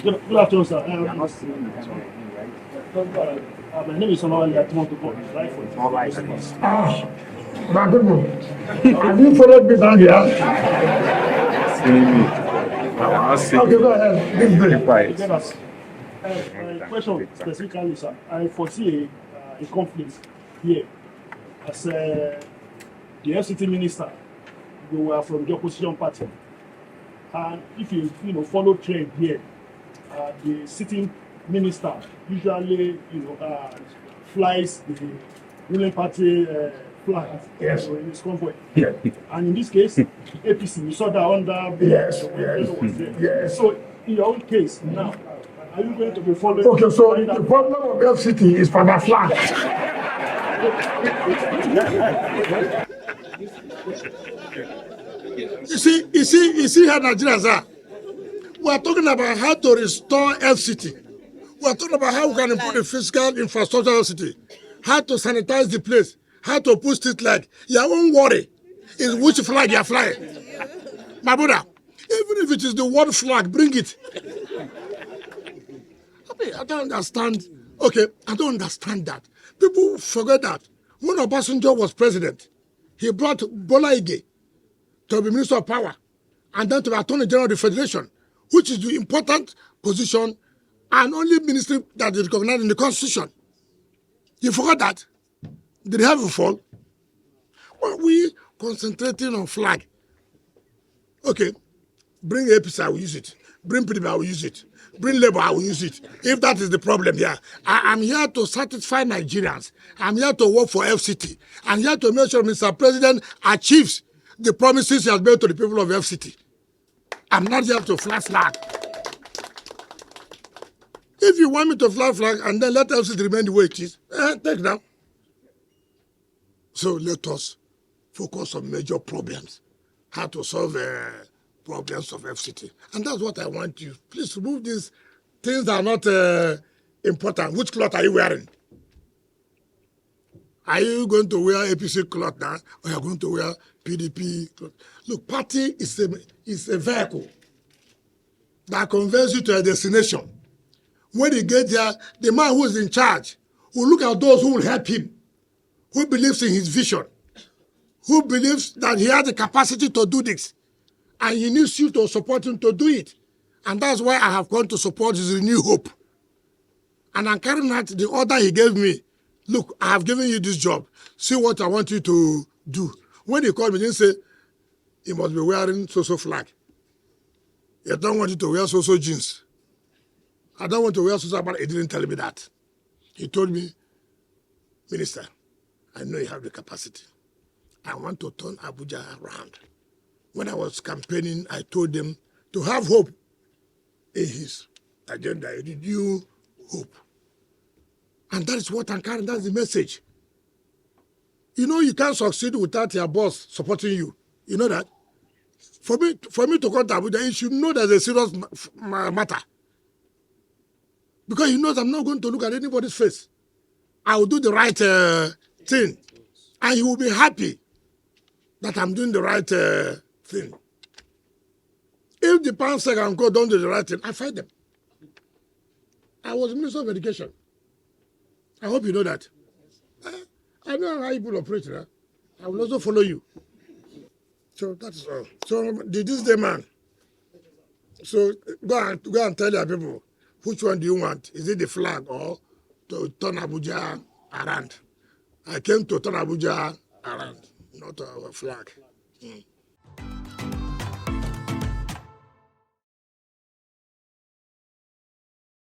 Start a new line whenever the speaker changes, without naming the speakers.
Good afternoon, sir.
You are not seeing me right?
My name is Sonawale. I want to go right for it.
All right.
My good one. Have you followed me down here?
Seeing me. I will not see
Okay,
you.
go ahead. This
Be
day.
quiet.
My question specifically, sir, I foresee a conflict here as the FCT minister, you are from the opposition party, and if you follow trend here, the sitting minister usually flies the ruling party flag
Yes.
in his convoy.
Yeah.
And in this case, APC, we saw that under
Yes,
was there.
yes.
So in your own case now, are you going to be following?
Okay, so the problem of FCT is for the flag. You see how Nigerians are. We are talking about how to restore FCT. We are talking about how we can improve the physical infrastructure of the city, how to sanitize the place, how to put street light. Your own worry is which flag you are flying. My brother, even if it is the world flag, bring it. I don't understand. Okay, I don't understand that. People forget that when Obasanjo was president, he brought Bola Ige to be Minister of Power and then to be Attorney General of the Federation, which is the important position and only ministry that is recognized in the Constitution. You forgot that? Did he have a fall? Well, we concentrating on flag. Okay, bring APC, I will use it. Bring PDP, I will use it. Bring Labour, I will use it. If that is the problem here, I'm here to satisfy Nigerians. I'm here to work for FCT. I'm here to make sure Mr. President achieves the promises he has made to the people of FCT. I'm not here to fly flag. If you want me to fly flag and then let FCT remain the way it is, take down. So let us focus on major problems, how to solve problems of FCT. And that's what I want you. Please remove these things that are not important. Which cloth are you wearing? Are you going to wear APC cloth now, or are you going to wear PDP cloth? Look, party is a vehicle that conveys you to a destination. When you get there, the man who is in charge will look at those who will help him, who believes in his vision, who believes that he has the capacity to do this, and he needs you to support him to do it. And that's why I have come to support his renewed hope. And I'm carrying out the order he gave me. Look, I have given you this job. See what I want you to do. When he called me, he didn't say, you must be wearing so-so flag. I don't want you to wear so-so jeans. I don't want to wear so-so, but he didn't tell me that. He told me, Minister, I know you have the capacity. I want to turn Abuja around. When I was campaigning, I told them to have hope in his agenda, a renewed hope. And that is what I'm carrying, that's the message. You know you can't succeed without your boss supporting you. You know that? For me to come to Abuja, you should know there's a serious matter. Because he knows I'm not going to look at anybody's face. I will do the right thing. And he will be happy that I'm doing the right thing. If the Pansec and God don't do the right thing, I fight them. I was Minister of Education. I hope you know that. I know how people operate. Huh? I will also follow you. So that's all. So the ThisDay man. So go and tell your people, which one do you want? Is it the flag or to turn Abuja around? I came to turn Abuja around, not a flag.